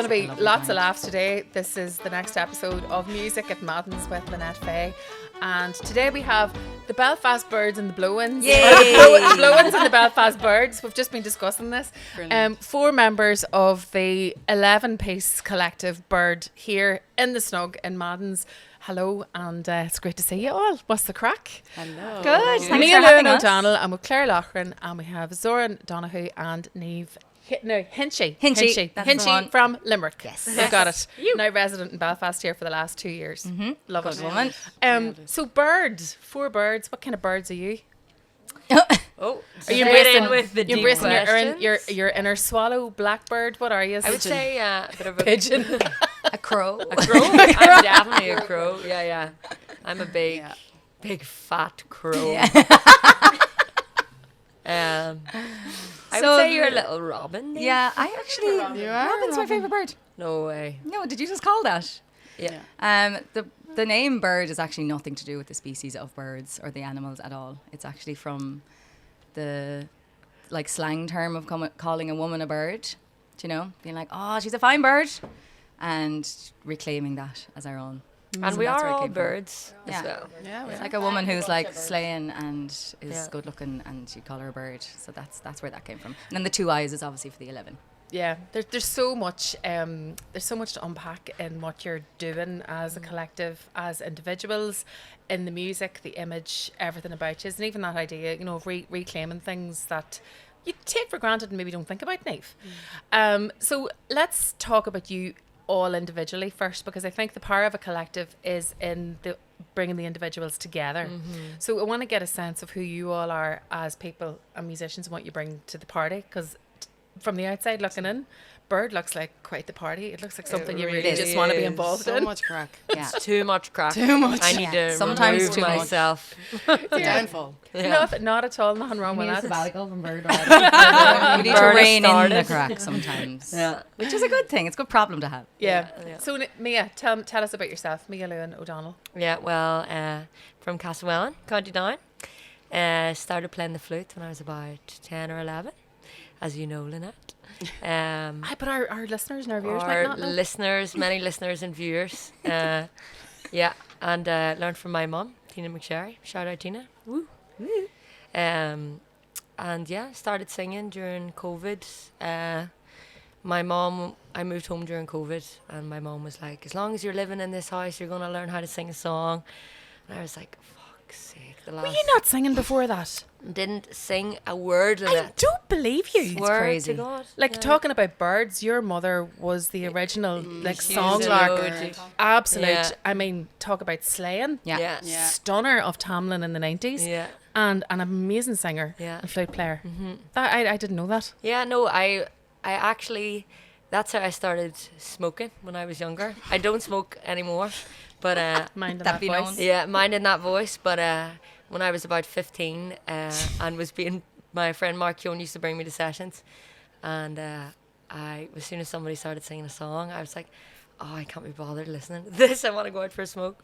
to be lots of laughs today. This is the next episode of Music at Maddens with Lynette Fay. And today we have the Belfast Birds and the Blow-Ins. Yay! Blow-Ins and the Belfast Birds. We've just been discussing this. 4 members of the 11-piece collective Biird here in the Snug in Maddens. Hello, and it's great to see you all. What's the crack? Hello. Good. Thanks Me for and having Lynn us. O'Donnell, and with Claire Loughran, and we have Zoran Donahue and Niamh Hinchy That's the one. from Limerick. Yes. We've got it. Now resident in Belfast here for the last 2 years. Love Good it. woman. So birds, 4 birds. What kind of birds are you? Oh, Are you straight embracing, in with the you're deep embracing questions? your inner swallow, blackbird? What are you? I would say a bit of a pigeon. A crow. A crow. I'm definitely a crow. Yeah. I'm a big fat crow. Yeah. I So would say you're a little robin. Niamh. Yeah, I actually. You are Robin's my favourite bird. No way. No, did you just call that? Yeah. The name bird is actually nothing to do with the species of birds or the animals at all. It's actually from the slang term of calling a woman a bird. Do you know? Being like, oh, she's a fine bird, and reclaiming that as our own. And So we that's are where it all came from. birds Yeah. as well. Yeah, It's like a woman who's like slaying and is Yeah. good looking, and you call her a bird. So that's where that came from. And then the 2 eyes is obviously for the 11. Yeah, there's so much to unpack in what you're doing as a collective, as individuals, in the music, the image, everything about you, and even that idea, of reclaiming things that you take for granted and maybe don't think about, Niamh. So let's talk about you all individually first, because I think the power of a collective is in the bringing the individuals together. So I want to get a sense of who you all are as people and musicians and what you bring to the party, because from the outside looking in, Biird looks like quite the party. It looks like something you really really just want to be is. involved So in. much crack. Yeah. It's too much crack. Too much. I need to Sometimes remove too much. myself. Downfall. Yeah. Not at all, nothing wrong with that. from Bird. We need to Bird has rein in the started. crack sometimes. Yeah. Which is a good thing. It's a good problem to have. Yeah. Yeah. So Mia, tell us about yourself. Mia Lewin O'Donnell. Yeah, well, from Castlewellan, County Down. Started playing the flute when I was about 10 or 11, as you know, Lynette. But our listeners and our viewers might Our not know. listeners, many listeners and viewers. And learned from my mum, Tina McSherry. Shout out, Tina. Woo. Started singing during COVID. My mum, I moved home during COVID, and my mum was like, as long as you're living in this house, you're going to learn how to sing a song. And I was like, fuck's sake. Were you not singing before that? Didn't sing a word of I it. don't believe you. Swear crazy. to God. Like, Yeah. talking about birds, your mother was the original She song was a lark. load. Absolute. Yeah. I mean, talk about slaying. Yeah. Yeah. Yeah. Stunner of Tamlin in the 90s. Yeah. And an amazing singer Yeah. and flute player. That I didn't know that. Yeah, no, I actually, that's how I started smoking when I was younger. I don't smoke anymore, but Mind That that be voice. known. yeah, minding that voice. But when I was about 15, and was being, my friend Mark Keown used to bring me to sessions, and as soon as somebody started singing a song, I was like, oh, I can't be bothered listening to this. I want to go out for a smoke.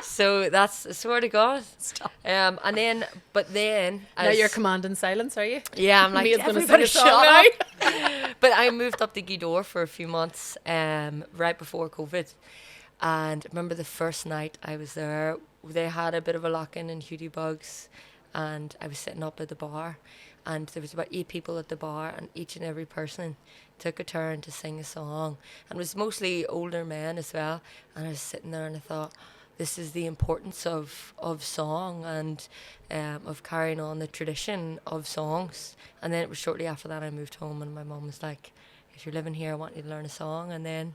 So that's, I swear to God. Stop. And then, Now you're commanding silence, are you? yeah, I'm like, Mia's gonna everybody sing a shut song up. now. But I moved up to Gweedore for a few months right before COVID. And I remember the first night I was there, they had a bit of a lock-in in Hughy Bugs, and I was sitting up at the bar, and there was about 8 people at the bar, and each and every person took a turn to sing a song. And it was mostly older men as well. And I was sitting there and I thought, this is the importance of song and of carrying on the tradition of songs. And then it was shortly after that I moved home, and my mum was like, if you're living here, I want you to learn a song. And then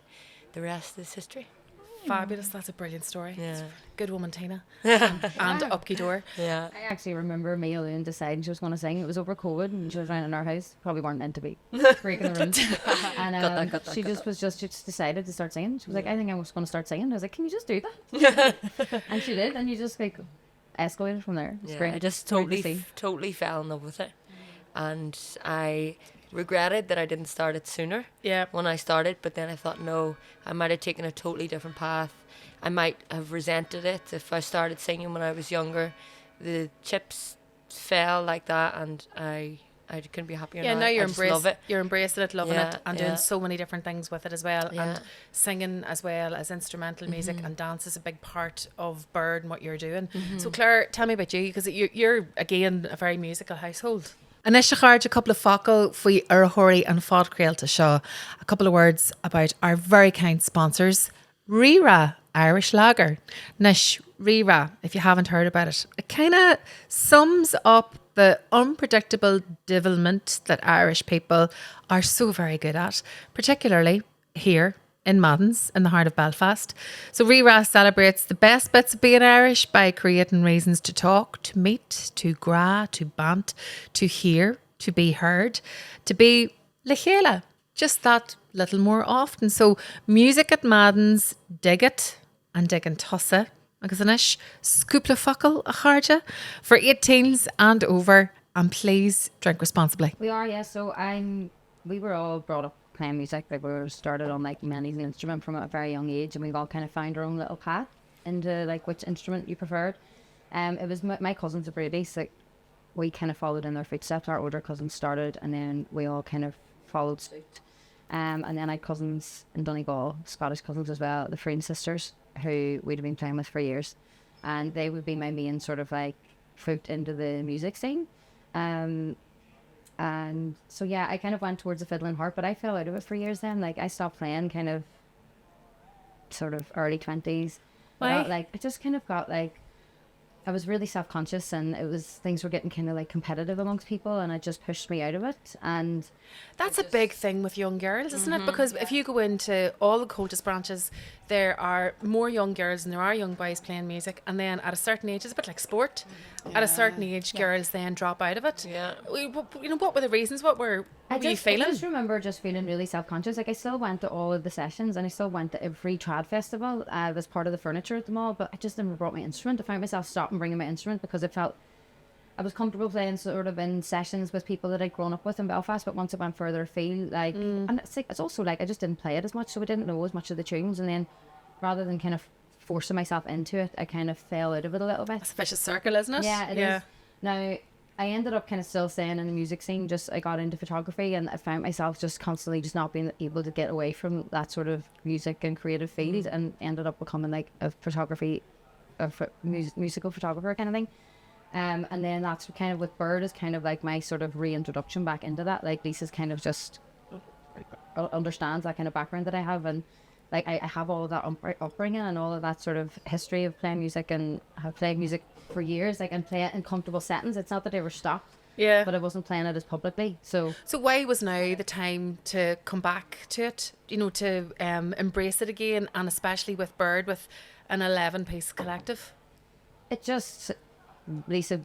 the rest is history. Fabulous. That's a brilliant story. Yeah. Good woman, Tina. And Upkey Door. Yeah. I actually remember Mia Lewin deciding she was going to sing. It was over COVID and she was around in our house. Probably weren't meant to be. Breaking the rules. And she just decided to start singing. She was like, I think I was going to start singing. I was like, can you just do that? And she did. And you just like escalated from there. It was great. I just Great to totally, see. totally fell in love with it. And I regretted that I didn't start it sooner. Yeah. When I started, but then I thought, no, I might have taken a totally different path. I might have resented it if I started singing when I was younger. The chips fell like that, and I I couldn't be happier. Yeah, now I just love it. you're embracing it, loving Yeah, it, and doing so many different things with it as well. Yeah. And singing as well as instrumental music and dance is a big part of Biird and what you're doing. So Claire, tell me about you, because you're again a very musical household. Anis a cháird a couple of focal faoi Urhori and Fod Crealta seo. A couple of words about our very kind sponsors, Rira Irish Lager. Nish, Rira, if you haven't heard about it, it kind of sums up the unpredictable devilment that Irish people are so very good at, particularly here in Maddens, in the heart of Belfast. So Rira celebrates the best bits of being Irish by creating reasons to talk, to meet, to gra, to bant, to hear, to be heard, to be lechéile, just that little more often. So music at Maddens, dig it and dig an tusa. Agus anis, scúpla focal a cháirde for 18s and over, and please drink responsibly. We are, yeah. So we were all brought up playing music. Like, we were started on like many instrument from a very young age, and we've all kind of found our own little path into like which instrument you preferred. It was my cousins of Brady's. Like, we kind of followed in their footsteps. Our older cousins started, and then we all kind of followed suit. And then I had cousins in Donegal, Scottish cousins as well, the Frean sisters, who we'd have been playing with for years, and they would be my main sort of like foot into the music scene. And so yeah, I kind of went towards the fiddle and harp, but I fell out of it for years then. Like, I stopped playing kind of sort of early 20s. Why? Like, I just kind of got like, I was really self-conscious, and things were getting kind of like competitive amongst people, and it just pushed me out of it. And That's a big thing with young girls, isn't it? Because if you go into all the cultist branches, there are more young girls than there are young boys playing music. And then at a certain age, it's a bit like sport. At a certain age, girls then drop out of it. Yeah. You know, what were the reasons? What were you feeling? I just remember just feeling really self-conscious. Like, I still went to all of the sessions, and I still went to every trad festival. I was part of the furniture at the mall, but I just never brought my instrument. I found myself stopping bringing my instrument because it felt I was comfortable playing sort of in sessions with people that I'd grown up with in Belfast, but once I went further afield, like, and it's also like I just didn't play it as much, so I didn't know as much of the tunes, and then rather than kind of forcing myself into it, I kind of fell out of it a little bit. It's a vicious circle, isn't it? Yeah, it is. Now, I ended up kind of still staying in the music scene. Just I got into photography, and I found myself just constantly just not being able to get away from that sort of music and creative field, and ended up becoming like a musical photographer kind of thing. And then that's kind of with Biird is kind of like my sort of reintroduction back into that. Like, Lisa's kind of just understands that kind of background that I have, and like I have all of that upbringing and all of that sort of history of playing music, and have played music for years, like, and play it in comfortable settings. It's not that I ever stopped, but I wasn't playing it as publicly. So why was now the time to come back to it? You know, to embrace it again, and especially with Biird, with an 11-piece collective. it just, Lisa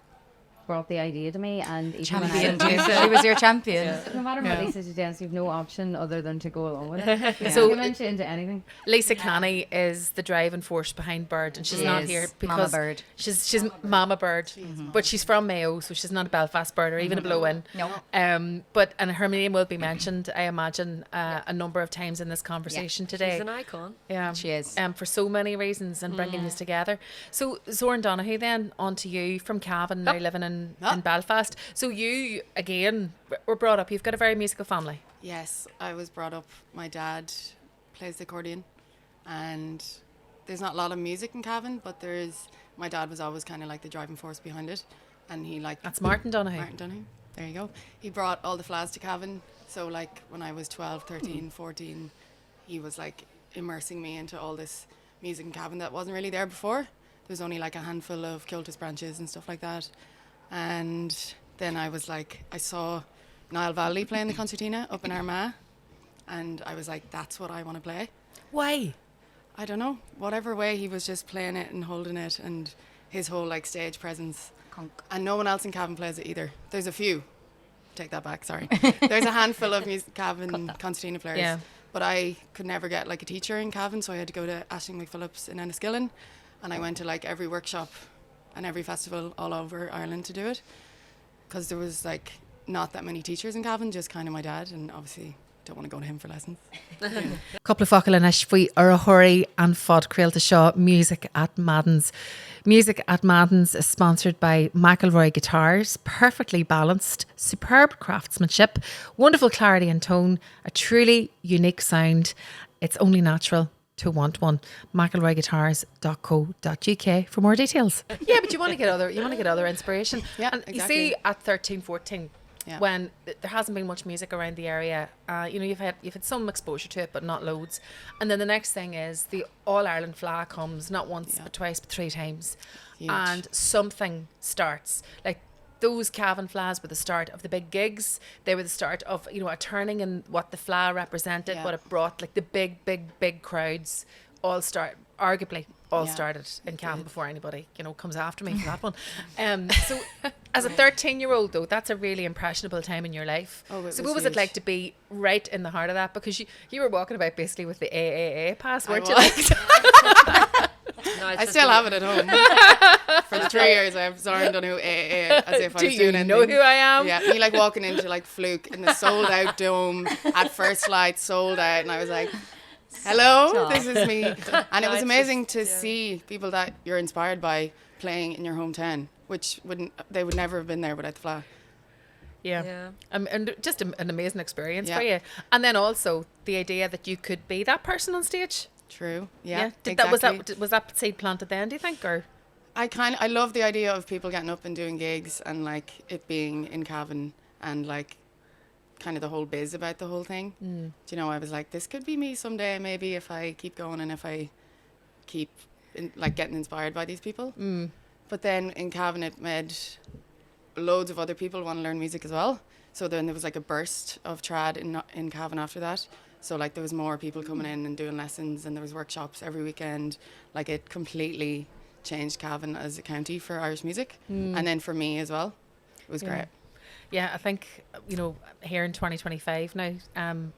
brought the idea to me, and even Champion. when She was your champion. no matter what Lisa suggests, you've no option other than to go along with it. So- So you mention into anything. Lisa Canny is the driving force behind Biird, and she's She not is. here Mama because Biird. she's Mama Biird, but she's from Mayo, so she's not a Belfast bird or even a blow-in. No. But her name will be mentioned, I imagine, a number of times in this conversation today. She's an icon. Yeah, She is. for so many reasons, and bringing us together. So Zoran Donaghy, then on to you from Cavan, now living in Belfast. So you again were brought up. You've got a very musical family. Yes, I was brought up. My dad plays the accordion, and there's not a lot of music in Cavan, but there is. My dad was always kind of like the driving force behind it, and he like That's Martin Donaghy. Martin Donaghy. There you go. He brought all the flags to Cavan. So like when I was 12, 13, 14, he was like immersing me into all this music in Cavan that wasn't really there before. There was only like a handful of Kiltus branches and stuff like that. And then I was like, I saw Niall Valley playing the concertina up in Armagh, and I was like, that's what I want to play. Why? I don't know, whatever way he was just playing it and holding it, and his whole like stage presence. And no one else in Cavan plays it either. There's a few. Take that back, sorry. There's a handful of Cavan concertina players. Yeah. But I could never get like a teacher in Cavan, so I had to go to Aisling McPhillips in Enniskillen, and I went to like every workshop and every festival all over Ireland to do it, because there was like not that many teachers in Cavan, just kind of my dad, and obviously don't want to go to him for lessons. Couple of focail in faoi ar a hurry and fod crealta seo Music at Maddens. Music at Maddens is sponsored by McIlroy Guitars. Perfectly balanced, superb craftsmanship, wonderful clarity and tone, a truly unique sound. It's only natural to want one. McIlroyguitars.co.uk for more details. Yeah, but you want to get other inspiration. Yeah, and exactly. You see at 13, 14, Yeah. when there hasn't been much music around the area, you've had some exposure to it, but not loads. And then the next thing is the All Ireland flag comes, not once, but twice, but 3 times. Huge. And something starts. Like those Cavan flags were the start of the big gigs. They were the start of, a turning in what the flag represented, what it brought, like the big crowds started in Cavan before anybody, comes after me for that one. So as a 13-year-old though, that's a really impressionable time in your life. So what was it like to be right in the heart of that? Because you were walking about basically with the AAA pass, weren't you? No, I still have it at home. For the 3 years I've done who AA as if I was doing anything. Do you know who I am? Yeah, me like walking into like Fluke in the sold out dome at first light, sold out, and I was like, hello, this is me. And it was amazing to see people that you're inspired by playing in your hometown, which they would never have been there without the flag. Yeah. And just an amazing experience for you. And then also the idea that you could be that person on stage. True. Yeah. Was that seed planted then, do you think? Or I love the idea of people getting up and doing gigs and like it being in Cavan and like kind of the whole biz about the whole thing. Do I was like, this could be me someday, maybe, if I keep going and if I keep getting inspired by these people. But then in Cavan it made loads of other people want to learn music as well. So then there was like a burst of trad in Cavan after that. So like there was more people coming in and doing lessons, and there was workshops every weekend. Like it completely changed Cavan as a county for Irish music. And then for me as well. It was great. Yeah, I think, here in 2025 now,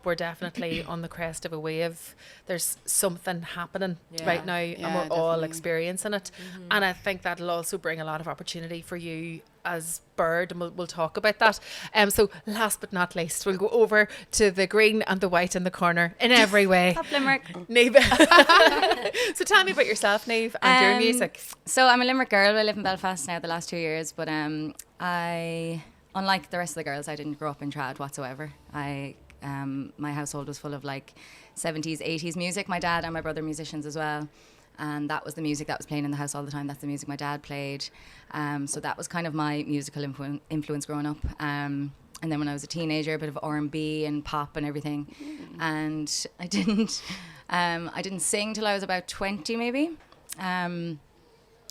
we're definitely on the crest of a wave. There's something happening right now, and we're all experiencing it. And I think that'll also bring a lot of opportunity for you as Biird, and we'll talk about that. So last but not least, we'll go over to the green and the white in the corner in every way. Top Limerick. Niamh. So tell me about yourself, Niamh, and your music. So I'm a Limerick girl. I live in Belfast now the last 2 years, but unlike the rest of the girls, I didn't grow up in trad whatsoever. My household was full of like 70s, 80s music. My dad and my brother musicians as well. And that was the music that was playing in the house all the time. That's the music my dad played. So that was kind of my musical influence growing up. And then when I was a teenager, a bit of R&B and pop and everything. And I didn't sing till I was about 20 maybe.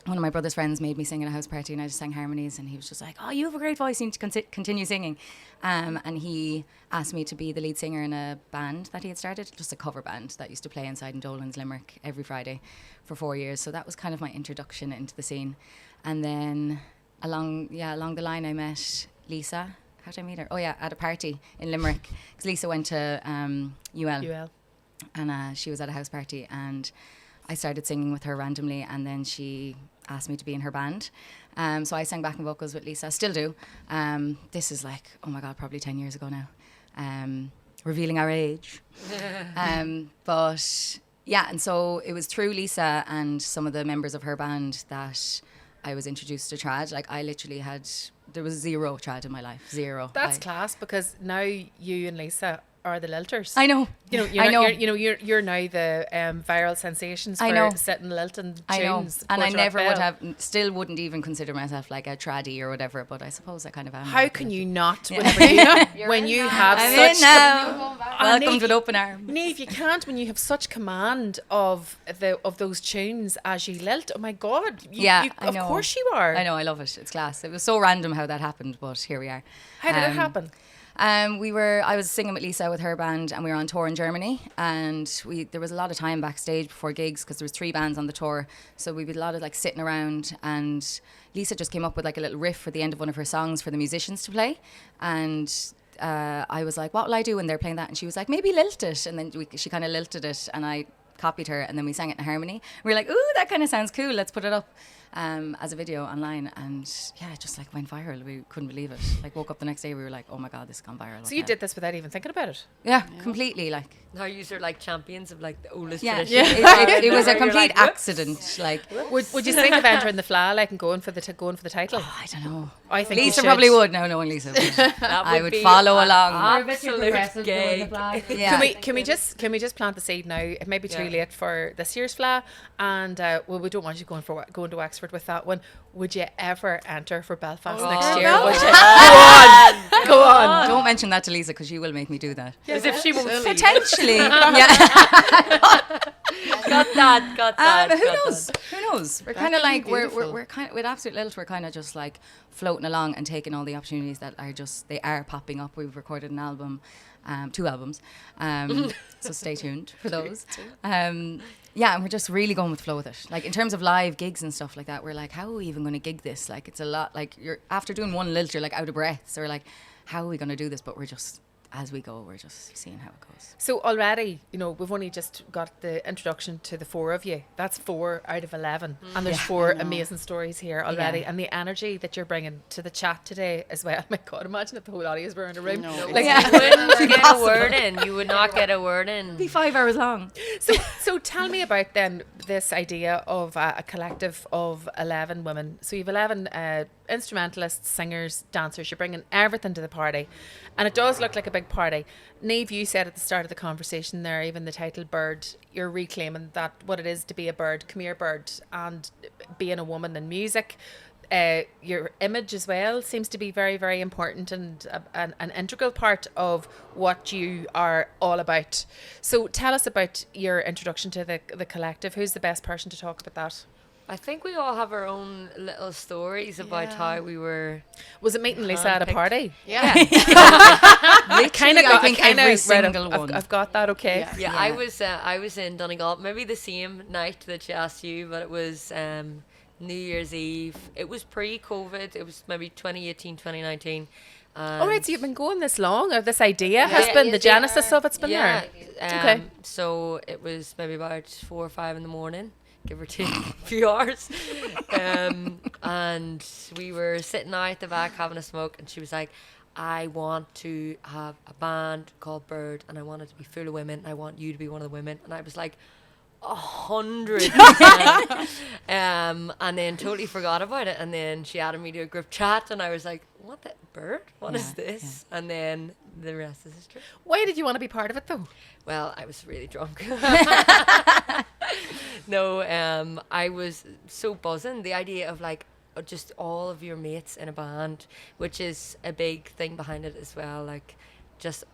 One of my brother's friends made me sing at a house party, and I just sang harmonies, and he was just like, oh, you have a great voice, you need to continue singing. And he asked me to be the lead singer in a band that he had started, just a cover band that used to play inside in Dolan's, Limerick, every Friday for 4 years. So that was kind of my introduction into the scene. And then along the line I met Lisa. How did I meet her? Oh yeah, at a party in Limerick, because Lisa went to UL. And she was at a house party, and I started singing with her randomly, and then she asked me to be in her band. So I sang backing vocals with Lisa, still do. This is like, oh my God, probably 10 years ago now. Revealing our age. But yeah, and so it was through Lisa and some of the members of her band that I was introduced to trad. Like there was zero trad in my life, zero. That's class, because now you and Lisa are the lilters. I know. You're now the viral sensations for sitting lilting tunes. I know. And I never wouldn't even consider myself like a traddy or whatever, but I suppose I kind of am. How can you not when you have such welcome with open arms. Niamh, you can't when you have such command of those tunes as you lilt. Oh my God. Of course you are. I know, I love it. It's class. It was so random how that happened, but here we are. How did it happen? I was singing with Lisa with her band, and we were on tour in Germany, and there was a lot of time backstage before gigs because there was 3 bands on the tour, so we did a lot of like sitting around, and Lisa just came up with like a little riff for the end of one of her songs for the musicians to play, and I was like, what will I do when they're playing that? And she was like, maybe lilt it, and then she kind of lilted it, and I copied her, and then we sang it in harmony. We were like, ooh, that kind of sounds cool, let's put it up. as a video online, and yeah, it just like went viral. We couldn't believe it. Like woke up the next day, we were like, oh my god, this has gone viral. So you did this without even thinking about it? Yeah, completely. Like Now you're like champions of like the oldest yeah, tradition. it was a You're complete like, whoops. accident. Like Would you think of entering the fla, like, and going for the title? I don't know. I think you Lisa should. probably would. No, knowing Lisa, but That I would be follow an along. Absolute gay. Yeah. Can we just plant the seed now? It may be too Yeah. late for this year's fla, and well, we don't want you going to Wexford with that one. Would you ever enter for Belfast next year? Would you? Go on. Don't mention that to Lisa because she will make me do that. As if she won't see. Potentially, yeah. Got that. Who got knows? that. Who knows? We're That kind of could be like we're beautiful. kind of, with Absolute Lilt. We're kind of just like floating along and taking all the opportunities that they are popping up. We've recorded an album, 2 albums, so stay tuned for those. Yeah, and we're just really going with the flow with it. Like in terms of live gigs and stuff like that, we're like, how are we even going to gig this? Like it's a lot. Like you're after doing one lilt, you're like out of breath. So we're like, how are we going to do this? But we're just as we go, we're just seeing how it goes. So already, we've only just got the introduction to the 4 of you. That's 4 out of 11. And there's 4 amazing stories here already. Yeah. And the energy that you're bringing to the chat today as well. My God, imagine if the whole audience were in a room. No. Like, You wouldn't get a word in. You would not get a word in. It'd be 5 hours long. So tell me about then this idea of a collective of 11 women. So you've 11 instrumentalists, singers, dancers. You're bringing everything to the party. And it does look like a big party. Neve, you said at the start of the conversation there, even the title Biird, you're reclaiming that what it is to be a bird. Come here, bird. And being a woman in music. Your image as well seems to be very, very important and an integral part of what you are all about. So tell us about your introduction to the collective. Who's the best person to talk about that? I think we all have our own little stories about how we were. Was it meeting Lisa at a Handpicked. party? Yeah. I kind of I got. think I kinda every read single I've, one. I've got that. Okay. Yeah. Yeah, I was in Donegal, maybe the same night that she asked you, but it was New Year's Eve. It was pre-COVID. It was maybe 2018, 2019. All right. So you've been going this long, or this idea has been the genesis of it's been there. Okay. So it was maybe about 4 or 5 in the morning, give or take a few hours. And we were sitting out the back having a smoke, and she was like, I want to have a band called Biird, and I want it to be full of women. I want you to be one of the women. And I was like, 100%. And then totally forgot about it. And then she added me to a group chat, and I was like, what the Biird? What is this? And then the rest is history. Why did you want to be part of it though? Well, I was really drunk. No, I was so buzzing. The idea of like just all of your mates in a band, which is a big thing behind it as well. Like just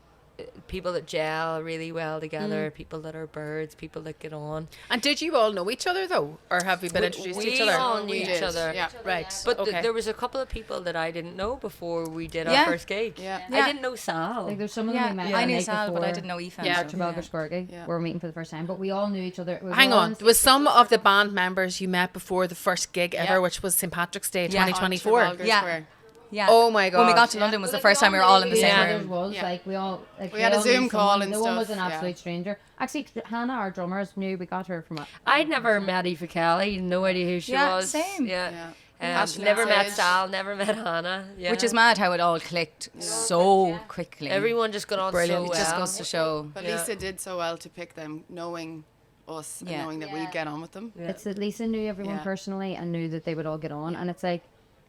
people that gel really well together, people that are birds, people that get on. And did you all know each other though, or have you been introduced to each We other? all knew We each did, other. yeah. Right. But okay. there was a couple of people that I didn't know before we did Yeah. our first gig. Yeah. I didn't know Sal. Like there's some of them we met I the knew night Sal, but I before didn't know Ethan. Yeah. so- at Trafalgar Square gig. Yeah. We were meeting for the first time, but we all knew each other. We Hang were all on. There was some of the band members you met before the first gig ever, Yeah. which was St. Patrick's Day Yeah. 2024. Trafalgar Yeah. Square. Yeah. Oh my God. When we got to London was the first time we were all in the same Yeah. There room. was Yeah. like we all like We had a all knew Zoom call someone. and No one was stuff, an yeah. absolute stranger. Actually, Hannah, our drummers, knew we got her from. I'd never met Aoife Kelly, no idea who she Yeah, was. same. Yeah. Yeah. Um, never met Sage. Sal, never met Hannah. Yeah. Which is mad how it all clicked so quickly. Everyone just got on Brilliant. so It well. just goes to show. But Yeah. Lisa did so well to pick them, knowing us and Yeah. knowing that we'd get on with them. Yeah. It's that Lisa knew everyone Yeah. personally and knew that they would all get on, and it's like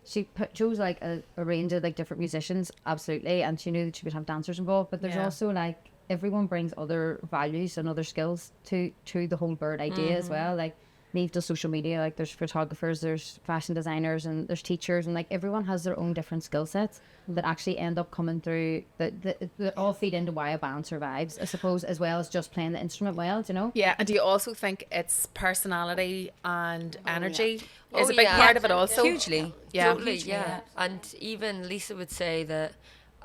she chose like a range of like different musicians, absolutely, and she knew that she would have dancers involved. But there's Yeah. also like everyone brings other values and other skills to the whole Biird idea as well. Like Neve does social media, like there's photographers, there's fashion designers, and there's teachers, and like everyone has their own different skill sets that actually end up coming through that all feed into why a band survives, I suppose, as well as just playing the instrument well, do you know? Yeah, and do you also think it's personality and energy is Oh, a big yeah. part of it also? Hugely. Yeah. Totally, yeah. And even Lisa would say that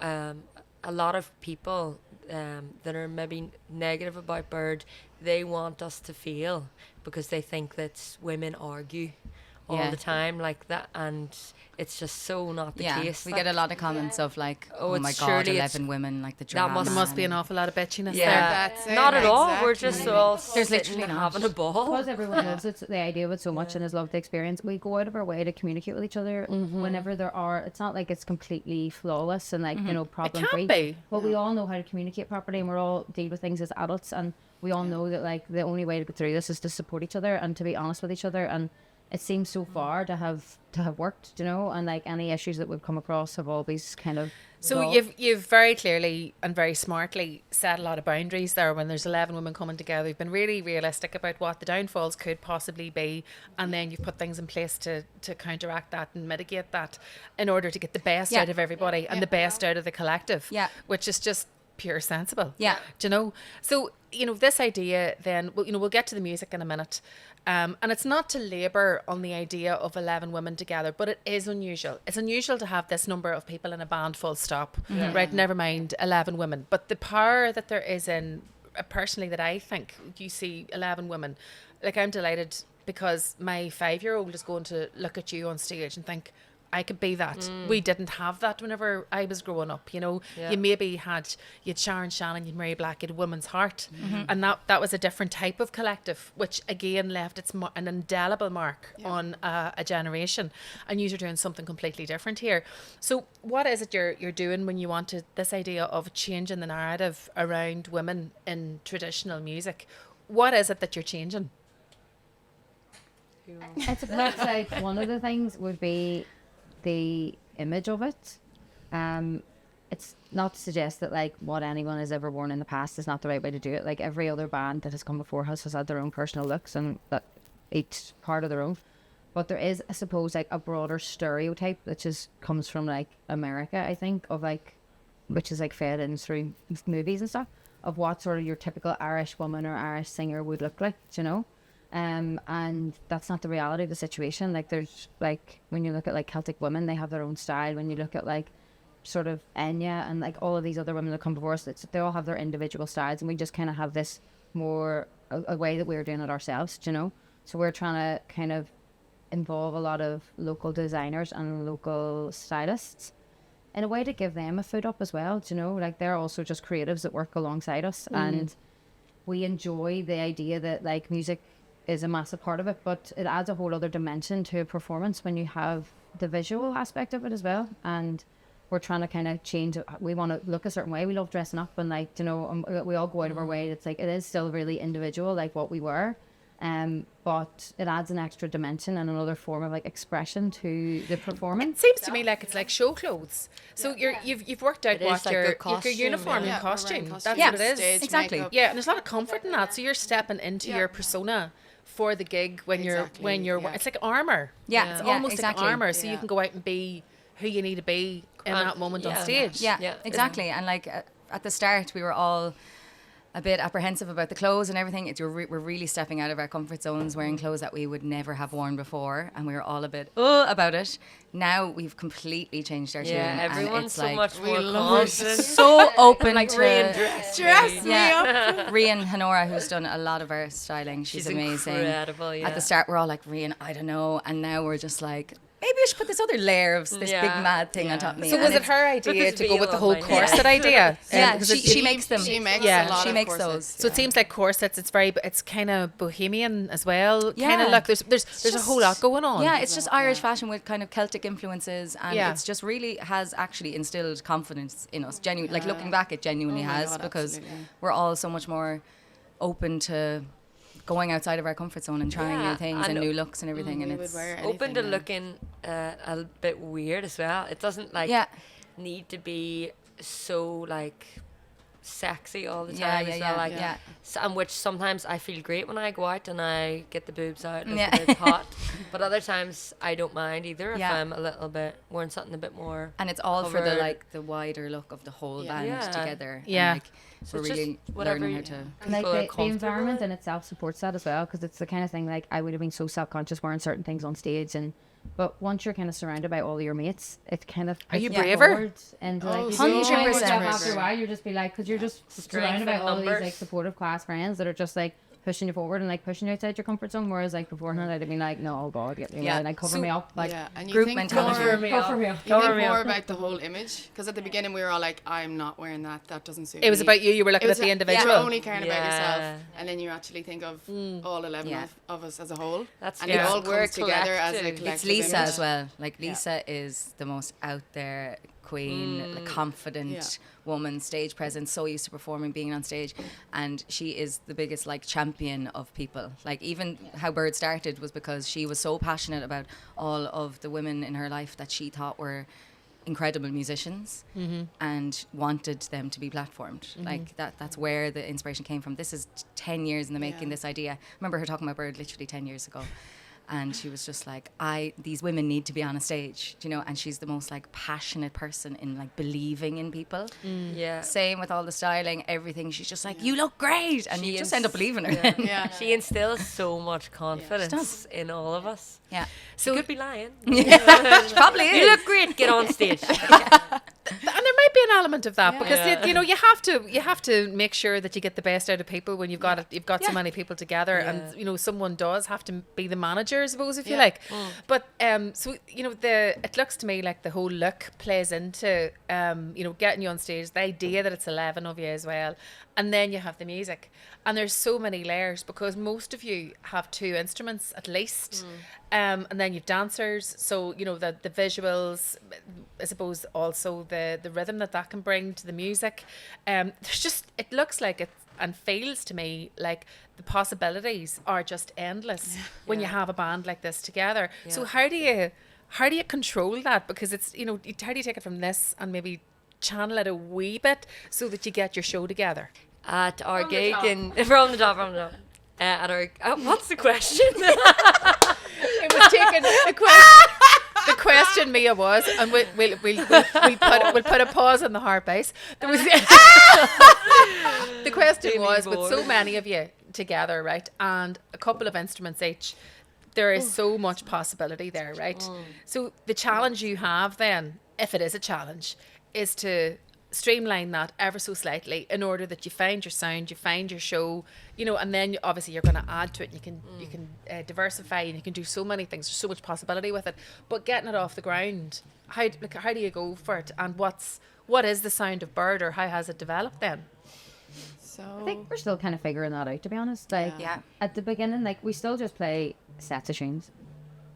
a lot of people that are maybe negative about Biird, they want us to feel because they think that women argue all the time like that, and it's just so not the case. We get a lot of comments of like, oh my god, 11 women, like the drama. There must be an awful lot of bitchiness there. That's it, Not at all. We're just exactly. all There's sitting literally and not. having a ball. Because everyone loves it, the idea of it so much and has loved the experience, we go out of our way to communicate with each other whenever there are. It's not like it's completely flawless and like problem free. It can't be. But we all know how to communicate properly, and we're all deal with things as adults, and we all know that like the only way to get through this is to support each other and to be honest with each other. And it seems so far to have worked, and like any issues that we've come across have always kind of. So resolved. you've very clearly and very smartly set a lot of boundaries there. When there's 11 women coming together, you've been really realistic about what the downfalls could possibly be, and then you've put things in place to counteract that and mitigate that in order to get the best out of everybody and the best out of the collective. Yeah. Which is just pure sensible. Yeah. Do you know? So this idea then, we'll get to the music in a minute. And it's not to labour on the idea of 11 women together, but it is unusual. It's unusual to have this number of people in a band, full stop, right? Never mind 11 women. But the power that there is in, personally, that I think you see 11 women, like I'm delighted because my 5-year-old is going to look at you on stage and think, I could be that. We didn't have that whenever I was growing up, You maybe had Sharon Shannon, you'd Mary Black, you'd Woman's Heart, and that was a different type of collective, which again left an indelible mark on a generation. And you're doing something completely different here. So what is it you're doing when you wanted this idea of changing the narrative around women in traditional music? What is it that you're changing? It's perhaps like one of the things would be the image of it. It's not to suggest that like what anyone has ever worn in the past is not the right way to do it. Like every other band that has come before us has had their own personal looks and that each part of their own. But there is, I suppose, like a broader stereotype that just comes from like America, I think, of like, which is like fed in through movies and stuff, of what sort of your typical Irish woman or Irish singer would look like, and that's not the reality of the situation. Like there's like, when you look at like Celtic women, they have their own style. When you look at like sort of Enya and like all of these other women that come before us, they all have their individual styles, and we just kind of have this more a way that we're doing it ourselves, So we're trying to kind of involve a lot of local designers and local stylists in a way to give them a foot up as well, like they're also just creatives that work alongside us. And we enjoy the idea that like music is a massive part of it, but it adds a whole other dimension to a performance when you have the visual aspect of it as well. And we're trying to kind of change it. We want to look a certain way. We love dressing up and like, we all go out of our way. It's like, it is still really individual, like what we wear. But it adds an extra dimension and another form of like expression to the performance. It seems to me like it's like show clothes. So you've worked out what like your costume, uniform yeah. and costume. We're wearing That's costume, what it is. stage Exactly. makeup. Yeah, and there's a lot of comfort in that. So you're stepping into your persona for the gig when Exactly, you're yeah. it's like armor. Yeah, It's yeah, almost exactly. like armor, so you Yeah. can go out and be who you need to be in that moment on stage. Yeah, exactly. And like at the start, we were all a bit apprehensive about the clothes and everything. We're really stepping out of our comfort zones, wearing clothes that we would never have worn before, and we were all a bit about it. Now we've completely changed our tune. Yeah, and everyone's it's so like much more love it. confident. so open Like to Ray and dress. Dress me up. Rian Honora, who's done a lot of our styling. She's amazing. Incredible, At the start, we're all like, Rian, I don't know. And now we're just like, maybe I should put this other layer of this Yeah. big mad thing on top of me. So And was it it's- her idea this to go with the veil whole of mine. corset idea? Yeah, because she makes them. She makes Yeah. a lot She of makes corsets. those. So it seems like corsets. It's kind of bohemian as well. Yeah. Kind of look. There's a whole lot going on. Yeah, it's just Irish fashion with kind of Celtic influences, and Yeah. it's just really has actually instilled confidence in us. Like looking back, it genuinely Oh my has, God, because absolutely. we're all so much more open to going outside of our comfort zone and trying Yeah, new things and and new looks and everything. And We would it's wear Open to anything now. looking a bit weird as well. It doesn't like Yeah. need to be so like sexy all the Yeah, time yeah, as well. yeah, Like, yeah. and which sometimes I feel great when I go out and I get the boobs out and Yeah. it's a bit hot, but other times I don't mind either if Yeah. I'm a little bit wearing something a bit more. And it's all for the covered. like the wider look of the whole Yeah. band Yeah. together. Yeah. And, like, So we're it's just really whatever learning you- how to. Like people are the comfortable environment with. in itself supports that as well, because it's the kind of thing like I would have been so self-conscious wearing certain things on stage, but once you're kind of surrounded by all your mates, it kind of Are you puts braver? forward and like Oh, you so do find 100% yourself braver. after a while you're just be like, because you're just Strength surrounded by in all these numbers. like supportive class friends that are just like, pushing you forward and like pushing you outside your comfort zone. Whereas like beforehand, I'd have been like, no, oh God, get me away, and like cover me up, like yeah, and you group think mentality. more, cover me up. you think more about the whole image, because at the beginning we were all like, I'm not wearing that doesn't suit me. It was about you were looking at the individual. Yeah, only caring about Yeah. yourself, and then you actually think of all 11 Yeah. of us as a whole, That's and yeah. it all We're comes together as a collective. collective It's Lisa image. as well. Like Lisa is the most out there queen, like, confident woman, stage presence, so used to performing, being on stage, and she is the biggest like champion of people. Like even how Biird started was because she was so passionate about all of the women in her life that she thought were incredible musicians and wanted them to be platformed. Like that's where the inspiration came from. This is 10 years in the making, this idea. I remember her talking about Biird literally 10 years ago. And she was just like, these women need to be on a stage, you know, and she's the most like passionate person in like believing in people. Yeah. Same with all the styling, everything. She's just like, you look great. And She you just is- end up believing her. Yeah. Yeah. She instills so much confidence does. in all of us. Yeah. So could be lying. She probably is. You look great. Get on stage. And there might be an element of that because Yeah. you know you have to make sure that you get the best out of people when you've got so many people together, and you know someone does have to be the manager, I suppose, if you like. But so you know it looks to me like the whole look plays into you know getting you on stage, the idea that it's 11 of you as well, and then you have the music, and there's so many layers because most of you have 2 instruments at least. And then you've dancers, so you know the visuals, I suppose, also the rhythm that can bring to the music. There's just, it looks like it and feels to me like the possibilities are just endless when you have a band like this together. So how do you control that? Because it's, you know, how do you take it from this and maybe channel it a wee bit so that you get your show together? At our gig in from the top. At our what's the question? It was taken. The question, Mia, was, and we'll put a pause on the hard base. There was the question Really was, with so bored. many of you together, right, and a couple of instruments each, there is so much possibility there, right? So the challenge you have then, if it is a challenge, is to streamline that ever so slightly in order that you find your sound, you find your show, you know, and then obviously you're going to add to it. You can diversify, and you can do so many things. There's so much possibility with it. But getting it off the ground, how do you go for it? And what is the sound of Biird, or how has it developed then? So I think we're still kind of figuring that out, to be honest. Like Yeah. at the beginning, like we still just play sets of tunes.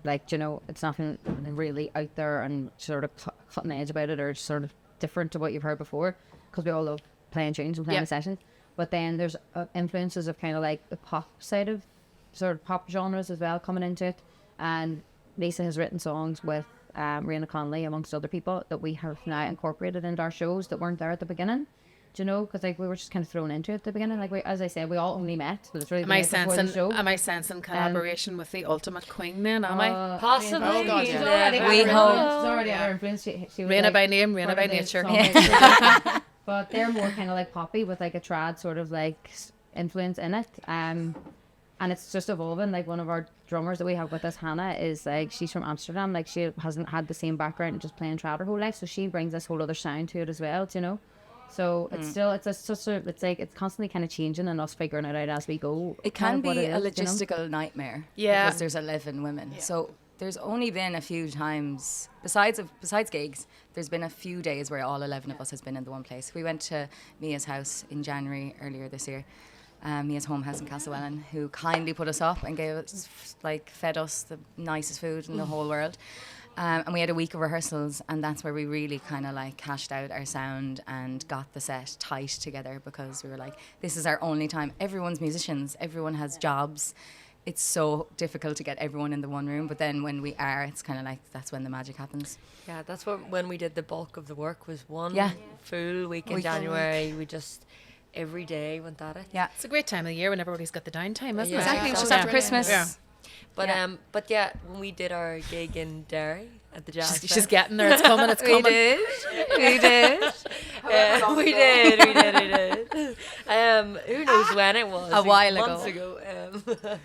Like, you know, it's nothing really out there and sort of cutting edge about it, or sort of different to what you've heard before, because we all love playing tunes and playing sessions. But then there's influences of kind of like the pop side of sort of pop genres as well coming into it. And Lisa has written songs with Rihanna Conley, amongst other people, that we have now incorporated into our shows that weren't there at the beginning. Do you know? Because like we were just kind of thrown into it at the beginning. Like as I said, we all only met, but it's really Am I before the show. sensing collaboration with the ultimate queen then? Am I? Possibly. Oh, God, She's yeah. already We had her hope. influence. She's already had her influence. She was Raina like by name, Raina part by of the nature. song. But they're more kind of like poppy with like a trad sort of like influence in it. And it's just evolving. Like one of our drummers that we have with us, Hannah, is like, she's from Amsterdam. Like she hasn't had the same background and just playing trad her whole life. So she brings this whole other sound to it as well, do you know? So it's still, it's constantly kind of changing and us figuring it out as we go. It kind can of what be it a is, you know? logistical nightmare. Yeah. Because there's 11 women. So there's only been a few times, besides gigs, there's been a few days where all 11 of us has been in the one place. We went to Mia's house in January earlier this year. Mia's home house in Castlewellan, who kindly put us up and gave us, like, fed us the nicest food in the whole world. And we had a week of rehearsals, and that's where we really kind of like cashed out our sound and got the set tight together, because we were like, this is our only time. Everyone's musicians, everyone has jobs. It's so difficult to get everyone in the one room, but then when we are, it's kind of like that's when the magic happens. Yeah, that's when we did the bulk of the work, was one Yeah. full week in January. We just every day went at it. Yeah, It's a great time of the year when everybody's got the downtime, isn't Yeah. it? exactly. It's just Yeah. after Christmas. Yeah. But Yeah. but yeah, when we did our gig in Derry at the Jazz She's Fest, getting there. It's coming. It's coming. We did. we did. Who knows when it was? A while months ago. ago.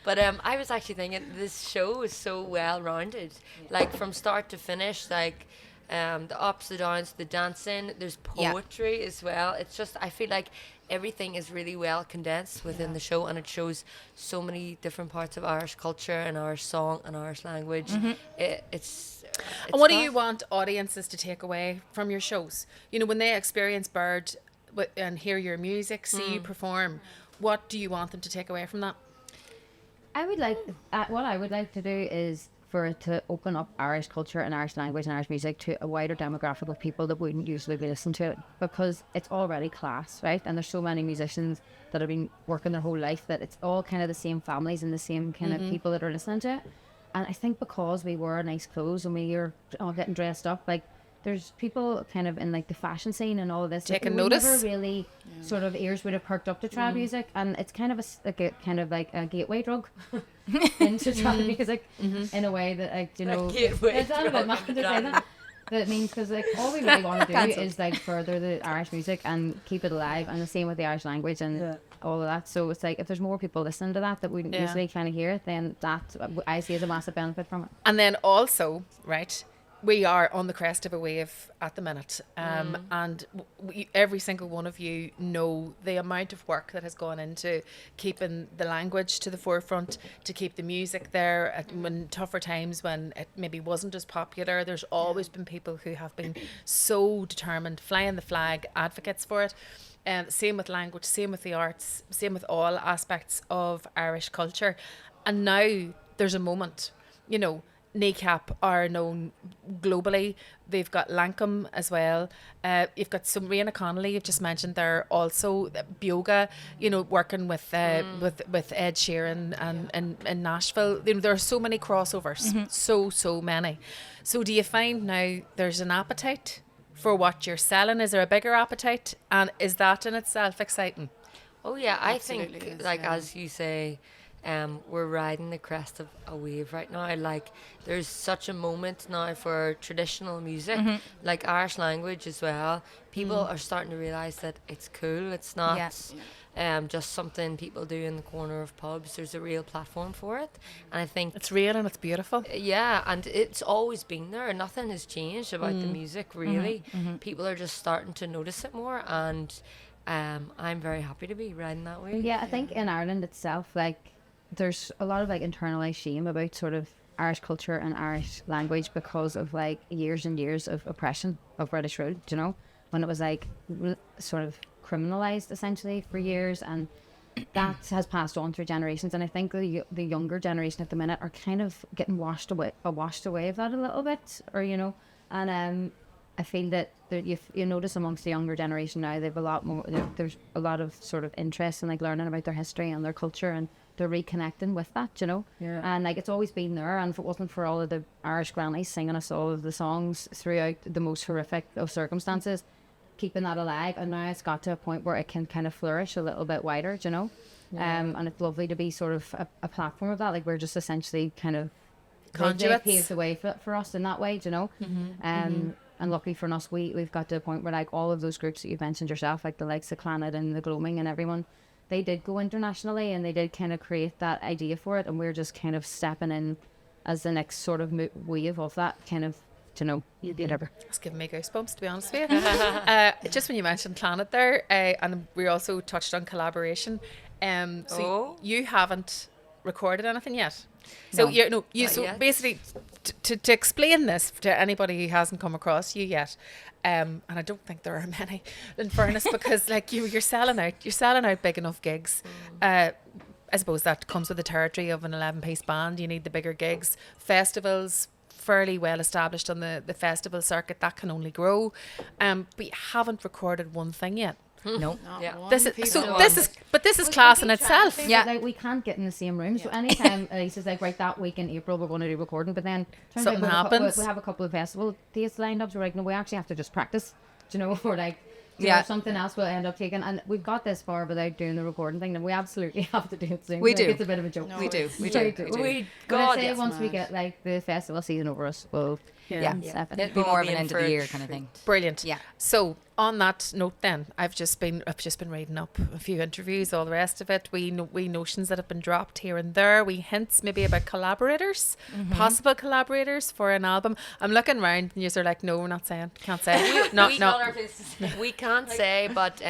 But I was actually thinking this show is so well rounded, like from start to finish. Like the ups, the downs, the dancing. There's poetry as well. It's just, I feel like everything is really well condensed within the show, and it shows so many different parts of Irish culture and Irish song and Irish language. It's And what do you want audiences to take away from your shows? You know, when they experience Biird and hear your music, see you perform, what do you want them to take away from that? I would like, what I would like to do is for it to open up Irish culture and Irish language and Irish music to a wider demographic of people that wouldn't usually be listening to it, because it's already class, right? And there's so many musicians that have been working their whole life that it's all kind of the same families and the same kind of people that are listening to it. And I think because we wear nice clothes and we are all getting dressed up, like there's people kind of in like the fashion scene and all of this taking that notice. never really sort of ears would have perked up to trad music, and it's kind of like a gateway drug into trad music in a way that, like, you know, it's not a bit mad to say that. That means, because like all we really want to do is like further the Irish music and keep it alive, and the same with the Irish language and all of that. So it's like if there's more people listening to that wouldn't usually kind of hear it, then that I see as a massive benefit from it. And then also, right, we are on the crest of a wave at the minute, and every single one of you know the amount of work that has gone into keeping the language to the forefront, to keep the music there when tougher times, when it maybe wasn't as popular. There's always been people who have been so determined, flying the flag, advocates for it. Same with language, same with the arts, same with all aspects of Irish culture. And now there's a moment, you know, Kneecap are known globally. They've got Lancome as well. You've got some Rihanna Connolly, you've just mentioned there also. Bioga, you know, working with Ed Sheeran and in Nashville. You know, there are so many crossovers, so many. So do you find now there's an appetite for what you're selling? Is there a bigger appetite, and is that in itself exciting? Oh yeah, I Absolutely think is, like yeah. as you say, we're riding the crest of a wave right now. Like there's such a moment now for traditional music, like Irish language as well. People are starting to realise that it's cool. It's not just something people do in the corner of pubs. There's a real platform for it, and I think It's real and it's beautiful. yeah, and it's always been there. Nothing has changed about the music really. People are just starting to notice it more, and I'm very happy to be riding that wave. Yeah, I think in Ireland itself, like, there's a lot of like internalized shame about sort of Irish culture and Irish language because of like years and years of oppression of British rule, you know, when it was like sort of criminalized essentially for years, and that has passed on through generations. And I think the younger generation at the minute are kind of getting washed away of that a little bit, or you know, and I feel that you notice amongst the younger generation now, they've a lot more. There's a lot of sort of interest in like learning about their history and their culture, and they're reconnecting with that, you know. Yeah. And like it's always been there, and if it wasn't for all of the Irish grannies singing us all of the songs throughout the most horrific of circumstances, keeping that alive, and now it's got to a point where it can kind of flourish a little bit wider, you know. And it's lovely to be sort of a platform of that. Like we're just essentially kind of Conduits. they paved the way for us in that way, you know. And luckily for us, we've got to a point where like all of those groups that you've mentioned yourself, like the likes of Clannad and the Gloaming and everyone, they did go internationally and they did kind of create that idea for it, and we're just kind of stepping in as the next sort of wave of that kind of, you know, whatever. It's giving me goosebumps, to be honest with you. Just when you mentioned Clannad there, and we also touched on collaboration. You haven't recorded anything yet. So No. so yet. basically, to explain this to anybody who hasn't come across you yet, and I don't think there are many, in fairness, because like you're selling out big enough gigs. I suppose that comes with the territory of an 11-piece band. You need the bigger gigs. Festivals, fairly well established on the festival circuit, that can only grow. But you haven't recorded one thing yet. No. Not Yeah. one This is piece so. of This one. is this is class in We keep trying to itself. say Yeah. that, like we can't get in the same room. So anytime Lisa's like, right, that week in April we're going to do recording, but then turns out Something we happens. have a couple of festival dates lined up. So we're like, no, we actually have to just practice. Do you know, for like Yeah. something else will end up taking. And we've got this far without doing the recording thing, and we absolutely have to do it soon. We Like, do. It's a bit of a joke. We do. We do. But I'd say yes, once we mad. get like the festival season over us, we'll Yeah. step in. It'll be We'll more of be an in end for of the a year kind of thing. Brilliant. Yeah. So on that note, then I've just been reading up a few interviews, all the rest of it. We notions that have been dropped here and there. We hints maybe about collaborators, possible collaborators for an album. I'm looking round and you're like, no, we're not saying, can't say. No. We can't say, but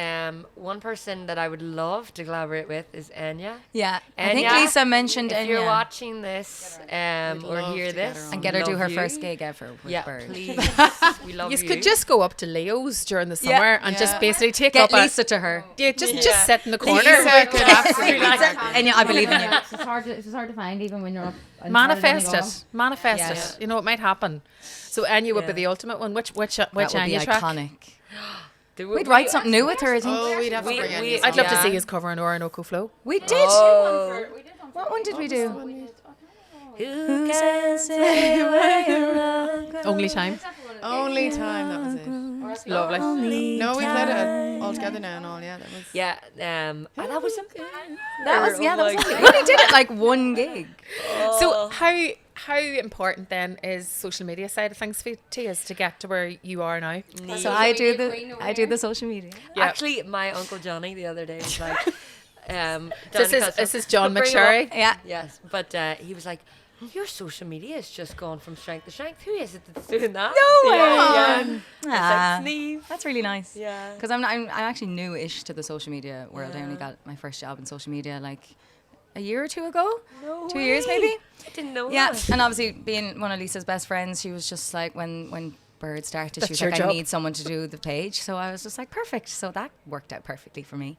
one person that I would love to collaborate with is Enya. Yeah. I think Enya, Lisa mentioned If you're Enya. watching this We'd or love hear to get this, her And get her to love her you. first gig ever with Yeah, Biird. please. We love You you. could just go up to Leo's during the summer Yeah. and just Yeah. basically take Get up Lisa to her. just sit in the corner. Lisa could absolutely Enya, I believe in you. It's hard to find even when you're up. and Manifest started it. Manifest Yes. it. You know, it might happen. So Anya would be Yeah. the ultimate one. Which That would be Anya track? iconic. Do We'd write something new with her, I think. Oh, we'd have to We- bring we- in. I'd love to Yeah. see his cover on Orinoco Flow. We did. Oh. What one did we do? Who can say where you're wrong? Only time. Only time, that was it. Lovely. No, we played it all together now and all, yeah. That was. Yeah, and that was That was, yeah, that was Oh my lovely. We only did it like one gig. So how important then is social media side of things for you to get to where you are now? So I do the social media. Yeah. Actually, my uncle Johnny the other day was like, This is John Bring him up. McSherry. Yeah. Yes, but he was like, your social media has just gone from strength to strength. Who is it that's doing that? No way. Yeah. It's Ah, like Sneeve. that's really nice. Yeah. Because I'm actually new-ish to the social media world. I only got my first job in social media like a year or two ago. No 2 years way. maybe. I didn't know Yeah, that. and obviously being one of Lisa's best friends, she was just like when Biird started, That's she was your like, job. I need someone to do the page. So I was just like, perfect. So that worked out perfectly for me.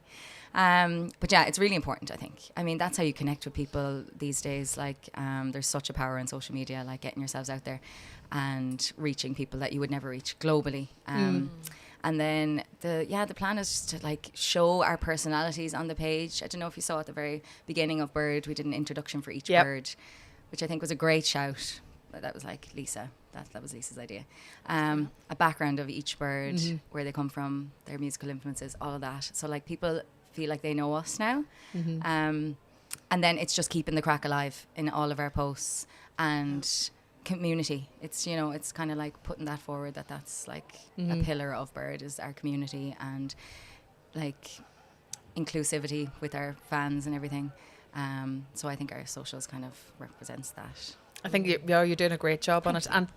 But yeah, it's really important, I think. I mean, that's how you connect with people these days. Like, there's such a power in social media, like getting yourselves out there and reaching people that you would never reach globally. And then the plan is just to like show our personalities on the page. I don't know if you saw at the very beginning of Biird, we did an introduction for each Yep. bird, which I think was a great shout. That was like Lisa. That was Lisa's idea. A background of each bird, where they come from, their musical influences, all of that. So like people feel like they know us now. And then it's just keeping the crack alive in all of our posts and community. It's, you know, it's kind of like putting that forward, that's like a pillar of Biird is our community and like inclusivity with our fans and everything. So I think our socials kind of represents that. I think you're doing a great job on it, and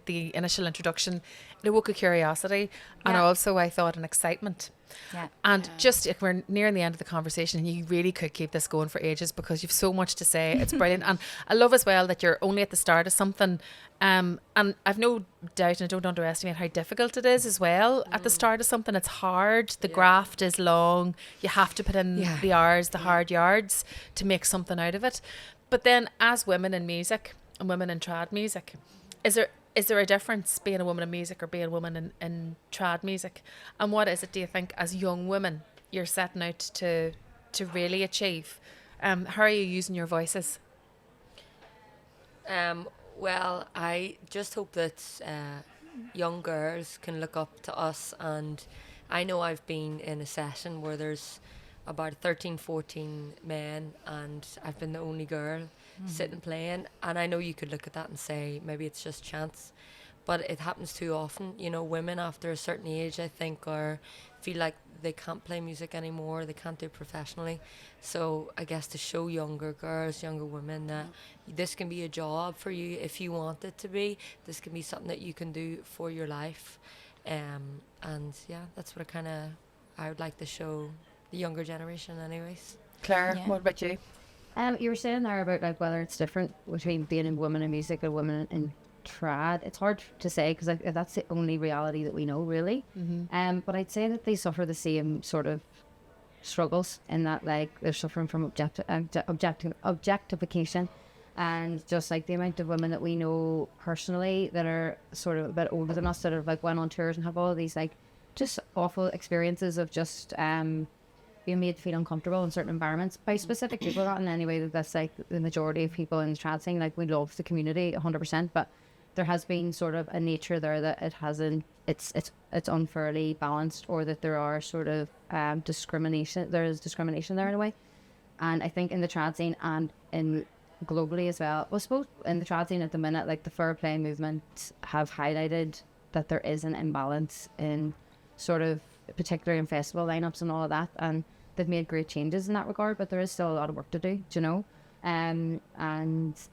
the initial introduction, it awoke a curiosity, and Yeah. also I thought an excitement. Yeah. And just if we're nearing the end of the conversation, and you really could keep this going for ages because you've so much to say. It's brilliant, and I love as well that you're only at the start of something. And I've no doubt, and I don't underestimate how difficult it is as well. At the start of something, it's hard. The graft is long. You have to put in the hours, the hard yards to make something out of it. But then, as women in music and women in trad music, is there a difference being a woman in music or being a woman in trad music? And what is it, do you think, as young women, you're setting out to really achieve? How are you using your voices? Well, I just hope that young girls can look up to us, and I know I've been in a session where there's about 13, 14 men, and I've been the only girl sitting playing, and I know you could look at that and say maybe it's just chance, but it happens too often. You know, women after a certain age, I think, feel like they can't play music anymore, they can't do it professionally. So I guess to show younger girls, younger women that this can be a job for you if you want it to be. This can be something that you can do for your life. And yeah, that's what I would like to show the younger generation anyways. Claire, Yeah. what about you? You were saying there about like whether it's different between being a woman in music and a woman in trad. It's hard to say because that's the only reality that we know, really. But I'd say that they suffer the same sort of struggles in that, like, they're suffering from objectification, and just like the amount of women that we know personally that are sort of a bit older than us that have like went on tours and have all these like just awful experiences of just being made to feel uncomfortable in certain environments by specific people. Not in any way that's like the majority of people in the trad scene. Like, we love the community 100%, but there has been sort of a nature there that it hasn't, it's unfairly balanced, or that there are sort of discrimination. There is discrimination there in a way, and I think in the trad scene and in globally as well. Well, I suppose in the trad scene at the minute, like the fair play movement have highlighted that there is an imbalance in sort of particularly in festival lineups and all of that, and they've made great changes in that regard, but there is still a lot of work to do, do you know? And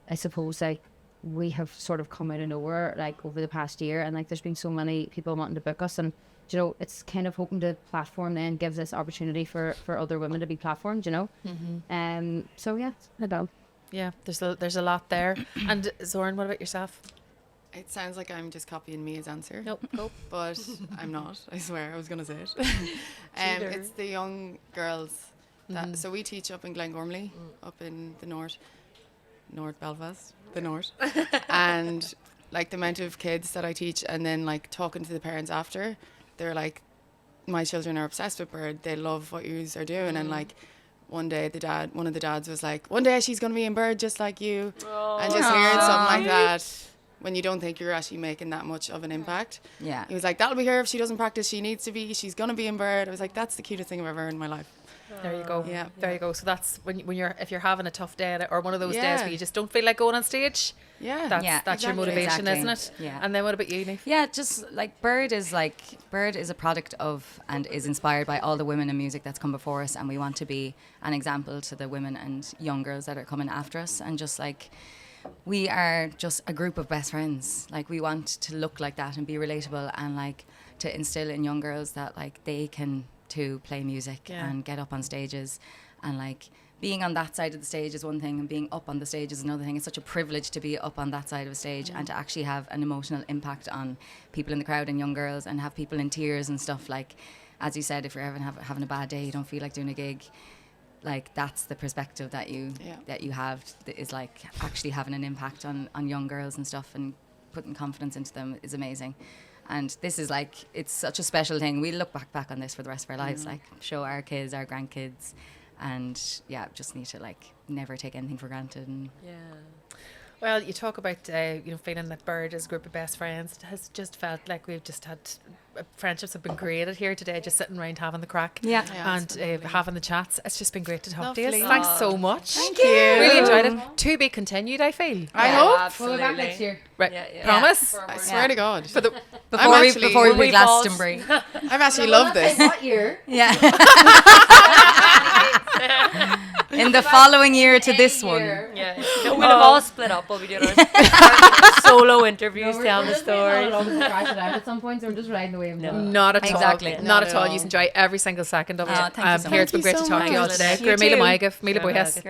I suppose like we have sort of come out of nowhere like over the past year, and like there's been so many people wanting to book us, and you know, it's kind of hoping to platform then gives this opportunity for other women to be platformed, you know. So yeah, I don't. Yeah, there's a lot there. And Zoran, what about yourself? It sounds like I'm just copying Mia's answer. Nope. But I'm not. I swear, I was gonna say it. It's the young girls. That, So we teach up in Glengormley, up in the North Belfast, the North, and like the amount of kids that I teach, and then like talking to the parents after, they're like, my children are obsessed with Biird. They love what you are doing, and like. One day one of the dads was like, one day she's going to be in Biird just like you. And just hearing something like that, when you don't think you're actually making that much of an impact. Yeah. He was like, that'll be her if she doesn't practice. She needs to be. She's going to be in Biird. I was like, that's the cutest thing I've ever heard in my life. There you go. Yeah. There you go. So that's when if you're having a tough day or one of those days Yeah. where you just don't feel like going on stage. Yeah. That's your exactly. motivation, Exactly. isn't it? Yeah. And then what about you, Niamh? Yeah, just like Biird is a product of and is inspired by all the women in music that's come before us, and we want to be an example to the women and young girls that are coming after us, and just like we are just a group of best friends. Like we want to look like that and be relatable, and like to instill in young girls that like they can too play music and get up on stages, and like being on that side of the stage is one thing and being up on the stage is another thing. It's such a privilege to be up on that side of a stage and to actually have an emotional impact on people in the crowd and young girls, and have people in tears and stuff. Like, as you said, if you're having a bad day, you don't feel like doing a gig, like that's the perspective that you have, is like actually having an impact on young girls and stuff, and putting confidence into them is amazing. And this is like, it's such a special thing. We look back on this for the rest of our lives, like show our kids, our grandkids, and just need to like never take anything for granted. And Well, you talk about feeling that Biird is a group of best friends. It has just felt like we've just had friendships have been created here today, just sitting around having the crack and having the chats. It's just been great to talk to you. Lovely. Thanks so much. Thank you. Really enjoyed it. To be continued, I feel. I hope. Absolutely. We'll be back next year. Right. Yeah. Promise? I swear to God. before we we Glastonbury. I've actually loved this. What year? Yeah. In the following year to this one. Yeah. No, we'll have all split up. We'll be doing our solo interviews, telling the story. Crash it out at some point, so we're just riding the wave. Not at all. Exactly. Not at all. You enjoy every single second of it. Thank you so Here, much. it's been great to talk to you all much. today. You Míle too. maigah, míle buíochas.